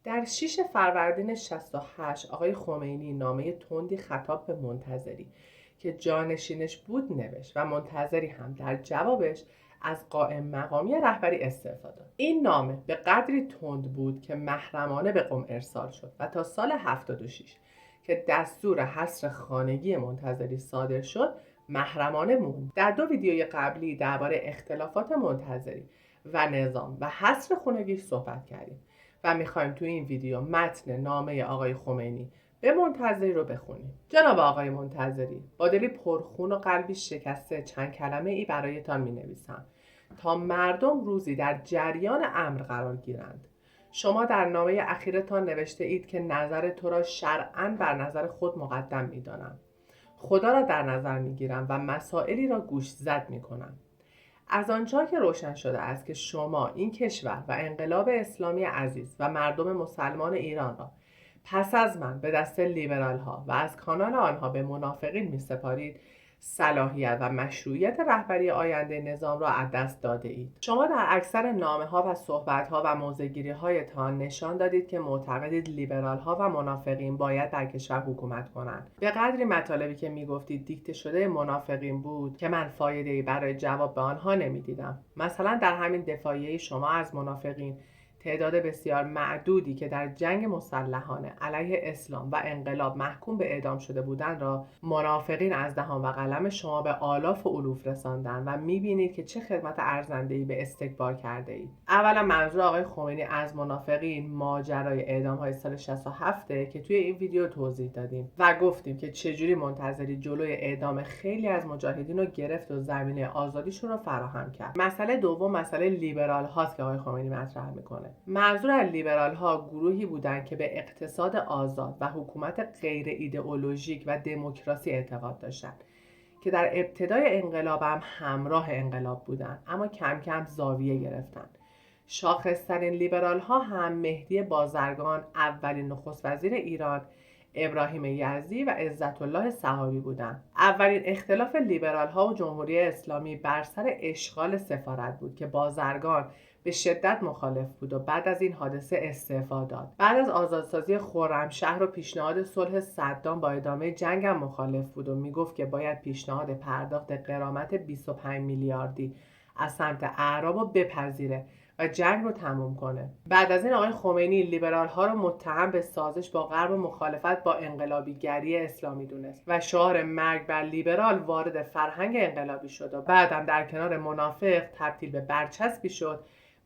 در 6 فروردین 68 آقای خمینی نامه تندی خطاب به منتظری که جانشینش بود نوشت و منتظری هم در جوابش از قائم مقامی رهبری استعفا داد. این نامه به قدری تند بود که محرمانه به قم ارسال شد و تا سال 76 که دستور حصر خانگی منتظری صادر شد محرمانه موند. در 2 ویدیوی قبلی درباره اختلافات منتظری و نظام و حصر خانگی صحبت کردیم و میخوایم تو این ویدیو متن نامه آقای خمینی به منتظری رو بخونیم. جناب آقای منتظری، با دلی پرخون و قلبی شکسته چند کلمه ای برایتان می نویسم تا مردم روزی در جریان امر قرار گیرند. شما در نامه اخیرتان نوشته اید که نظر تو را شرعاً بر نظر خود مقدم می دانم. خدا را در نظر می گیرم و مسائلی را گوش زد می کنم. از آنجا که روشن شده است که شما این کشور و انقلاب اسلامی عزیز و مردم مسلمان ایران را پس از من به دست لیبرال ها و از کانال آنها به منافقین می سپارید، صلاحیت و مشروعیت رهبری آینده نظام را از دست داده اید. شما در اکثر نامه ها و صحبت ها و موضع‌گیری هایتان نشان دادید که معتقدید لیبرال ها و منافقین باید در کشور حکومت کنند. به قدری مطالبی که می گفتید دیکته شده منافقین بود که من فایده‌ای برای جواب به آنها نمی دیدم. مثلا در همین دفاعیه شما از منافقین، تعداد بسیار معدودی که در جنگ مسلحانه علیه اسلام و انقلاب محکوم به اعدام شده بودند را منافقین از دهان و قلم شما به آلاف و الوف رساندند و می‌بینید که چه خدمت ارزنده‌ای به استکبار کرده اید. اولا منظور آقای خمینی از منافقین ماجرای اعدام‌های سال 67 که توی این ویدیو توضیح دادیم و گفتیم که چجوری منتظری جلوی اعدام خیلی از مجاهدین رو گرفت و زمینه آزادیشون رو فراهم کرد. مسئله دوم مسئله لیبرال هاست که آقای خمینی مطرح می‌کنه. منظور از لیبرال ها گروهی بودند که به اقتصاد آزاد و حکومت غیر ایدئولوژیک و دموکراسی اعتقاد داشتند که در ابتدای انقلاب هم همراه انقلاب بودند اما کم کم زاویه گرفتند. شاخص‌ترین لیبرال ها هم مهدی بازرگان، اولین نخست وزیر ایران، ابراهیم یزدی و عزت الله صحابی بودند. اولین اختلاف لیبرال ها و جمهوری اسلامی بر سر اشغال سفارت بود که بازرگان به شدت مخالف بود و بعد از این حادثه استعفا داد. بعد از آزادسازی خرمشهر و پیشنهاد صلح صدام با ادامه جنگ هم مخالف بود و میگفت که باید پیشنهاد پرداخت غرامت 25 میلیاردی از سمت اعراب رو بپذیره و جنگ رو تموم کنه. بعد از این آقای خمینی لیبرال ها رو متهم به سازش با غرب و مخالفت با انقلابیگری اسلامی دونست و شعار مرگ بر لیبرال وارد فرهنگ انقلابی شد و بعدم در کنار منافق تبدیل به برچسبی شد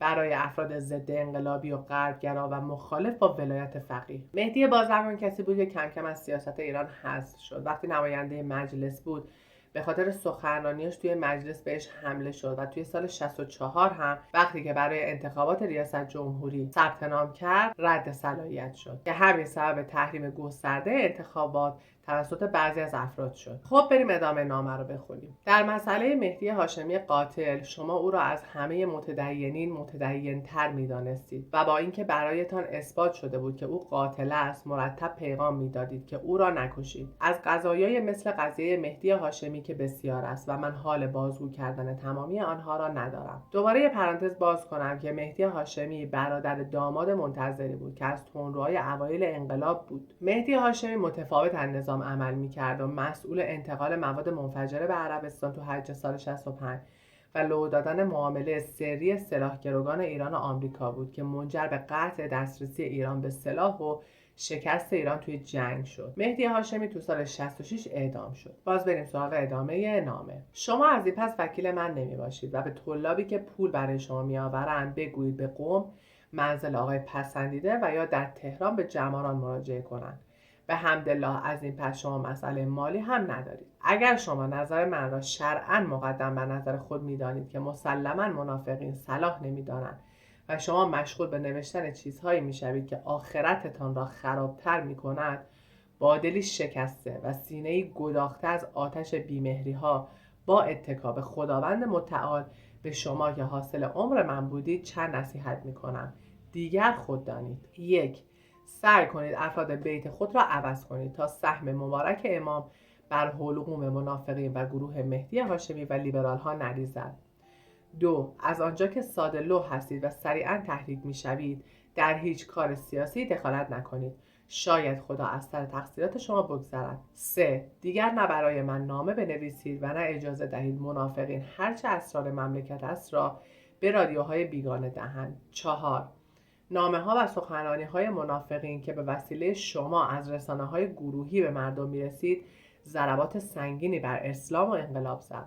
برای افراد ضد انقلابی و غربگرا و مخالف با ولایت فقیه. مهدی بازرگان کسی بود که کم کم از سیاست ایران حذف شد. وقتی نماینده مجلس بود به خاطر سخنرانیاش توی مجلس بهش حمله شد و توی سال 64 هم وقتی که برای انتخابات ریاست جمهوری ثبت نام کرد رد صلاحیت شد که همین سبب تحریم گسترده انتخابات توسط بعضی از افراد شد. خب بریم ادامه نامه رو بخونیم. در مسئله مهدی هاشمی قاتل شما او را از همه متدینین متدین‌تر می‌دانستید و با اینکه برایتان اثبات شده بود که او قاتل است مرتب پیغام می‌دادید که او را نکشید. از قضایای مثل قضیه مهدی هاشمی که بسیار است و من حال بازگو کردن تمامی آنها را ندارم. دوباره یه پرانتز باز کنم که مهدی هاشمی برادر داماد منتظری بود که از تندروهای اوایل انقلاب بود. مهدی هاشمی متفاوت از نظام عمل می‌کرد و مسئول انتقال مواد منفجره به عربستان تو حج سال 65 و لو دادن معامله سری سلاحگروگان ایران و آمریکا بود که منجر به قطع دسترسی ایران به سلاح و شکست ایران توی جنگ شد. مهدی هاشمی تو سال 66 اعدام شد. باز بریم سراغ ادامه نامه. شما از این پس وکیل من نمی باشید و به طلابی که پول برای شما میآورند بگویید به قم منزل آقای پسندیده و یا در تهران به جماران مراجعه کنند. به حمدالله از این پس شما مسئله مالی هم ندارید. اگر شما نظر من را شرعاً مقدم بر نظر خود می‌دانید که مسلماً منافقین صلاح نمی‌دانند و شما مشغول به نوشتن چیزهایی می‌شوید که آخرتتان را خرابتر می‌کند، با دلی شکسته و سینه‌ای گداخته از آتش بیمهری‌ها با اتکا به خداوند متعال به شما که حاصل عمر من بودید چند نصیحت می‌کنم. دیگر خود دانید. 1. سعی کنید افراد بیت خود را عوض کنید تا سهم مبارک امام بر حلقوم منافقین و گروه مهدی هاشمی و لیبرال ها نریزد. 2. از آنجا که ساده لوح هستید و سریعا تحریک می شوید در هیچ کار سیاسی دخالت نکنید. شاید خدا از سر تقصیرات شما بگذرد. 3. دیگر نه برای من نامه بنویسید و نه اجازه دهید منافقین هرچه اسرار مملکت است را به رادیوهای بیگانه دهند. 4. نامه ها و سخنرانی های منافقین که به وسیله شما از رسانه های گروهی به مردم میرسید ضربات سنگینی بر اسلام و انقلاب زد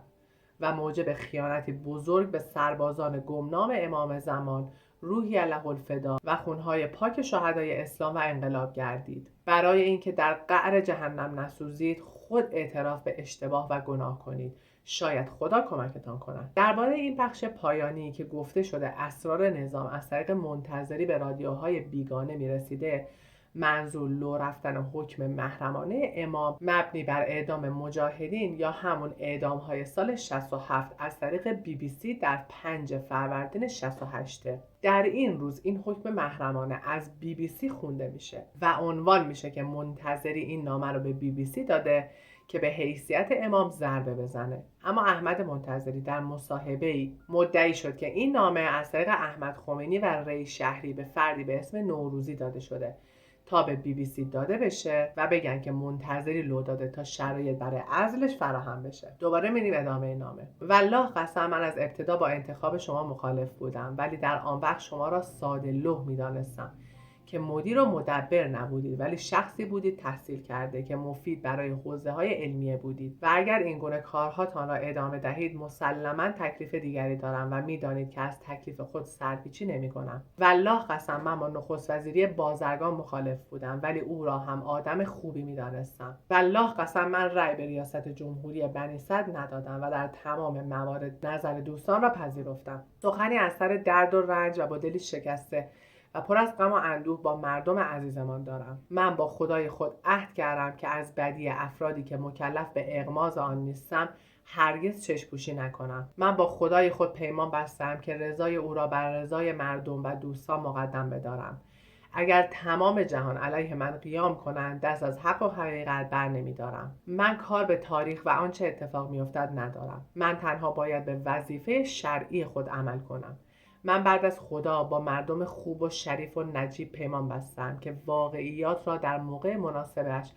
و موجب خیانتی بزرگ به سربازان گمنام امام زمان روحی له الفدا و خونهای پاک شهدای اسلام و انقلاب گردید. برای اینکه در قعر جهنم نسوزید خود اعتراف به اشتباه و گناه کنید. شاید خدا کمکتان کند. درباره این بخش پایانی که گفته شده اسرار نظام از طریق منتظری به رادیوهای بیگانه میرسیده، منظور لو رفتن حکم محرمانه امام مبنی بر اعدام مجاهدین یا همون اعدام‌های سال 67 از طریق BBC در 5 فروردین 68. در این روز این حکم محرمانه از BBC خونده میشه و عنوان میشه که منتظری این نامه رو به BBC داده که به حیثیت امام ضربه بزنه. اما احمد منتظری در مصاحبه‌ای مدعی شد که این نامه از طریق احمد خمینی و ری شهری به فردی به اسم نوروزی داده شده تا به BBC داده بشه و بگن که منتظری لو داده تا شرایط برای عزلش فراهم بشه. دوباره میریم ادامه نامه. والله قسم من از ابتدا با انتخاب شما مخالف بودم، ولی در آن وقت شما را ساده لوح میدانستم که مدیر و مدبر نبودید، ولی شخصی بودید تحصیل کرده که مفید برای حوزه‌های علمیه بودید و اگر این گونه کارهاتان را ادامه دهید مسلماً تکلیف دیگری دارم و میدانید که از تکلیف خود سرپیچی نمی‌کنم. والله قسم من با نخست وزیری بازرگان مخالف بودم، ولی او را هم آدم خوبی می‌دانستم. والله قسم من رأی به ریاست جمهوری بنی صدر ندادم و در تمام موارد نظر دوستان را پذیرفتم. سخنی از سر درد و رنج و با دلی شکسته و پر از غم و اندوه با مردم عزیزمان دارم. من با خدای خود عهد کردم که از بدی افرادی که مکلف به اغماض آن نیستم هرگز چشم‌پوشی نکنم. من با خدای خود پیمان بستم که رضای او را بر رضای مردم و دوستان مقدم بدارم. اگر تمام جهان علیه من قیام کنند دست از حق و حقیقت بر نمی‌دارم. من کار به تاریخ و آنچه اتفاق می‌افتد ندارم. من تنها باید به وظیفه شرعی خود عمل کنم. من بعد از خدا با مردم خوب و شریف و نجیب پیمان بستم که واقعیات را در موقع مناسبش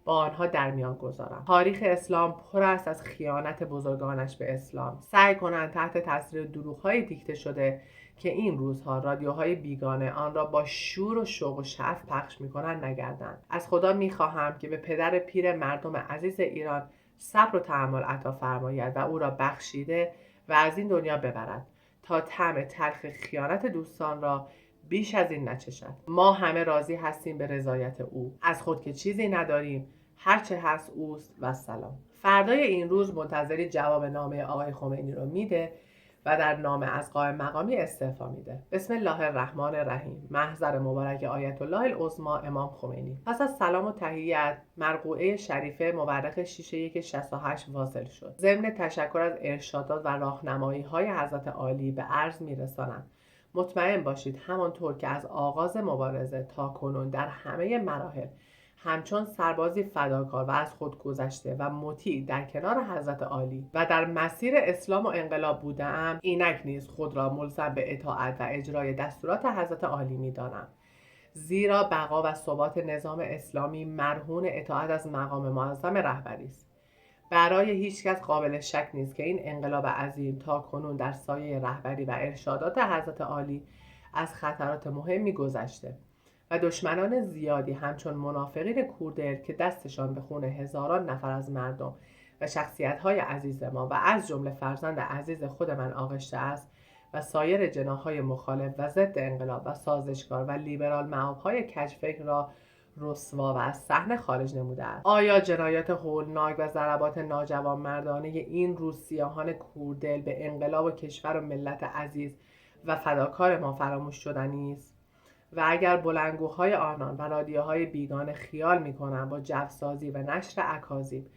با آنها در میان گذارم. تاریخ اسلام پر است از خیانت بزرگانش به اسلام. سعی کنند تحت تاثیر دروغ‌های دیکته شده که این روزها رادیوهای بیگانه آن را با شور و شوق و شعف پخش می‌کنند نگردند. از خدا می‌خواهم که به پدر پیر مردم عزیز ایران صبر و تحمل عطا فرماید و او را بخشیده و از این دنیا ببرد تا طعم تلخ خیانت دوستان را بیش از این نچشد. ما همه راضی هستیم به رضایت او. از خود که چیزی نداریم، هرچه هست اوست و سلام. فردای این روز منتظری جواب نامه آقای خمینی رو میده و در نامه از قائم مقامی استعفا میده. بسم الله الرحمن الرحیم. محضر مبارک آیت الله العظمی امام خمینی. پس از سلام و تحیت مرقوعه شریفه مورخ 6/1/68 واصل شد. ضمن تشکر از ارشادات و راهنمایی‌های حضرت عالی به عرض میرسانم مطمئن باشید همانطور که از آغاز مبارزه تا کنون در همه مراحل همچون سربازی فداکار و از خود گذشته و مطیع در کنار حضرت عالی و در مسیر اسلام و انقلاب بودم، اینک نیز خود را ملزم به اطاعت و اجرای دستورات حضرت عالی می‌دانم. زیرا بقا و ثبات نظام اسلامی مرهون اطاعت از مقام معظم رهبری است. برای هیچ کس قابل شک نیست که این انقلاب عظیم تا کنون در سایه رهبری و ارشادات حضرت عالی از خطرات مهمی گذشته و دشمنان زیادی همچون منافقین کوردل که دستشان به خون هزاران نفر از مردم و شخصیت‌های عزیز ما و از جمله فرزند عزیز خود من آغشته است و سایر جناح‌های مخالف و ضد انقلاب و سازشکار و لیبرال مآب‌های کج‌فکر را رسوا و از صحنه خارج نموده است. آیا جنایات هولناک و ضربات ناجوانمردانه این روسیاهان کوردل به انقلاب و کشور و ملت عزیز و فداکار ما فراموش شدنی است؟ و اگر بلندگوهای آنان و رادیوهای بیگانه خیال می‌کنند با جوسازی و نشر اکاذیب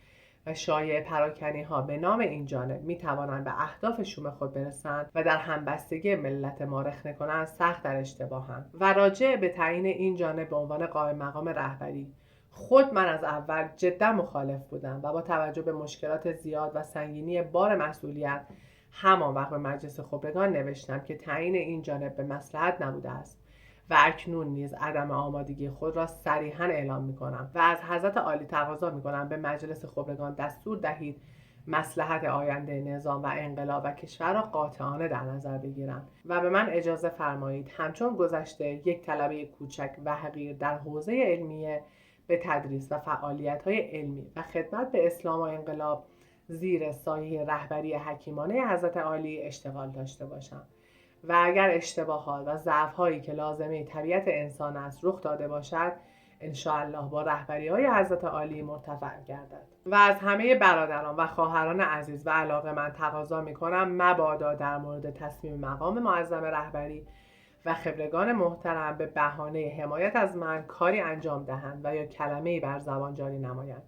و شایعه پراکنی ها به نام این جانب می توانند به اهداف شوم خود برسند و در همبستگی ملت ما رخنه کنند، سخت در اشتباهند. و راجع به تعیین این جانب به عنوان قائم مقام رهبری خود من از اول جدا مخالف بودم و با توجه به مشکلات زیاد و سنگینی بار مسئولیت همان وقت به مجلس خبرگان نوشتم که تعیین این جانب به مصلحت نبوده است و اکنون نیز عدم آمادگی خود را صریحاً اعلام می‌کنم و از حضرت عالی تقاضا می‌کنم به مجلس خبرگان دستور دهید مصلحت آینده نظام و انقلاب و کشور را قاطعانه در نظر بگیرند و به من اجازه فرمایید همچون گذشته یک طلبه کوچک و حقیر در حوزه علمیه به تدریس و فعالیت‌های علمی و خدمت به اسلام و انقلاب زیر سایه رهبری حکیمانه حضرت عالی اشتغال داشته باشم و اگر اشتباهات و ضعف‌هایی که لازمه طبیعت انسان است رخ داده باشد انشاءالله با رهبری‌های حضرت عالی مرتفع گردد و از همه برادران و خواهران عزیز و علاقه‌مند تقاضا می‌کنم مبادا در مورد تصمیم مقام معظم رهبری و خبرگان محترم به بهانه حمایت از من کاری انجام دهند و یا کلمه‌ای بر زبان جاری نمایند،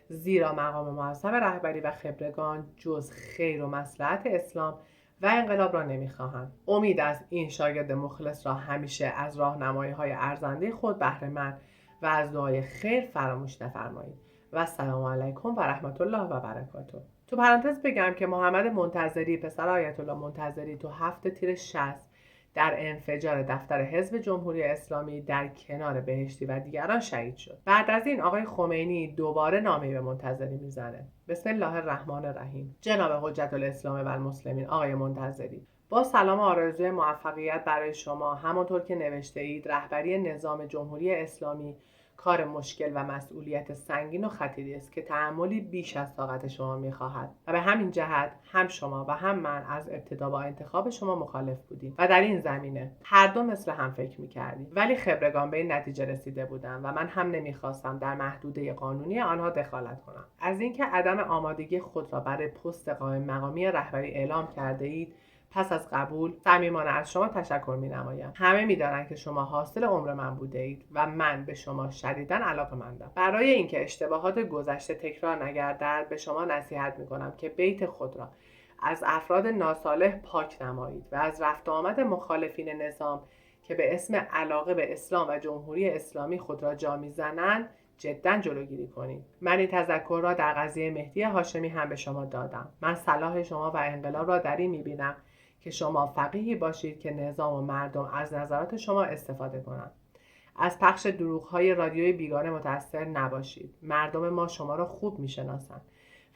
زیرا مقام معظم رهبری و خبرگان جز خیر و مصلحت اسلام و انقلاب را نمی‌خواهند. امید است این شاگرد مخلص را همیشه از راهنمایی‌های ارزنده خود بهره مند و از دعای خیر فراموش نفرمایید. و السلام علیکم و رحمت الله و برکاته. تو پرانتز بگم که محمد منتظری پسر آیت الله منتظری تو 7 تیر 60 در انفجار دفتر حزب جمهوری اسلامی در کنار بهشتی و دیگران شهید شد. بعد از این آقای خمینی دوباره نامه‌ای به منتظری میزنه. بسم الله الرحمن الرحیم. جناب حجت الاسلام و المسلمین آقای منتظری، با سلام و آرزوی موفقیت برای شما همانطور که نوشته اید رهبری نظام جمهوری اسلامی کار مشکل و مسئولیت سنگین و خطیری است که تحملی بیش از طاقت شما می‌خواهد و به همین جهت هم شما و هم من از ابتدا با انتخاب شما مخالف بودیم و در این زمینه هر دو مثل هم فکر می‌کردیم، ولی خبرگان به این نتیجه رسیده بودند و من هم نمی‌خواستم در محدوده قانونی آنها دخالت کنم. از اینکه عدم آمادگی خود را برای پست قائم مقامی رهبری اعلام کرده اید پس از قبول صمیمانه از شما تشکر می‌نمایم. همه می‌دانند که شما حاصل عمر من بوده اید و من به شما شدیداً علاقه‌مندم. برای اینکه اشتباهات گذشته تکرار نگردد به شما نصیحت می‌کنم که بیت خود را از افراد ناصالح پاک نمایید و از رفت آمد مخالفین نظام که به اسم علاقه به اسلام و جمهوری اسلامی خود را جا می‌زنند جداً جلوگیری کنید. من این تذکر را در قضیه مهدی هاشمی هم به شما دادم. من صلاح شما و انقلاب را در این می‌بینم که شما فقیهی باشید که نظام و مردم از نظرات شما استفاده کنند. از پخش دروغ‌های رادیوی بیگانه متأثر نباشید. مردم ما شما را خوب می‌شناسند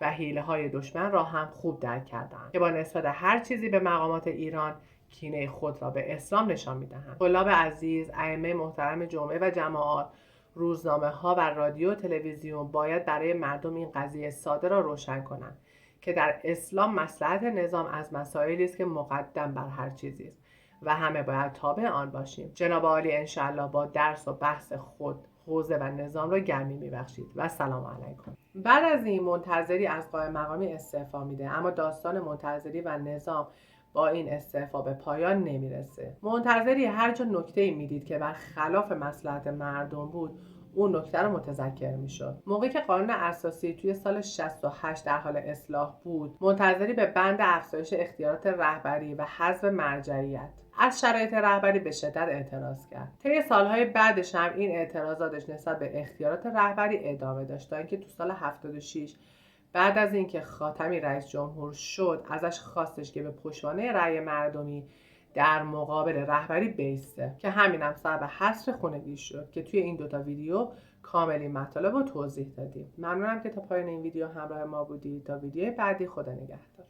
و حیله‌های دشمن را هم خوب درک کردند که با نسبت هر چیزی به مقامات ایران کینه خود را به اسلام نشان می‌دهند. طلاب عزیز، ائمه محترم جمعه و جماعات، روزنامه‌ها و رادیو و تلویزیون باید برای مردم این قضیه ساده را روشن کنند که در اسلام مصلحت نظام از مسائلی است که مقدم بر هر چیزی است و همه باید تابع آن باشیم. جناب عالی انشاءالله با درس و بحث خود حوزه و نظام را گرمی میبخشید و سلام علیکم. بعد از این منتظری از قائم مقامی استعفا میده، اما داستان منتظری و نظام با این استعفا به پایان نمیرسه. منتظری هر جا نکته‌ای میدید که برخلاف مصلحت مردم بود اون نکته رو متذکر میشد. موقعی که قانون اساسی توی سال 68 در حال اصلاح بود، منتظری به بند افزایش اختیارات رهبری و حذف مرجعیت از شرایط رهبری به شدت اعتراض کرد. طی سالهای بعدش هم این اعتراضاتش نسبت به اختیارات رهبری ادامه داشت تا اینکه تو سال 76 بعد از اینکه خاتمی رئیس جمهور شد ازش خواستش که به پشتوانه رأی مردمی در مقابل رهبری بیسته که همین هم سبب حصر خونگی شد که توی این دوتا ویدیو کامل این مطالب رو توضیح دادیم. ممنونم که تا پایان این ویدیو همراه ما بودید. تا ویدیو بعدی خدا نگهدار.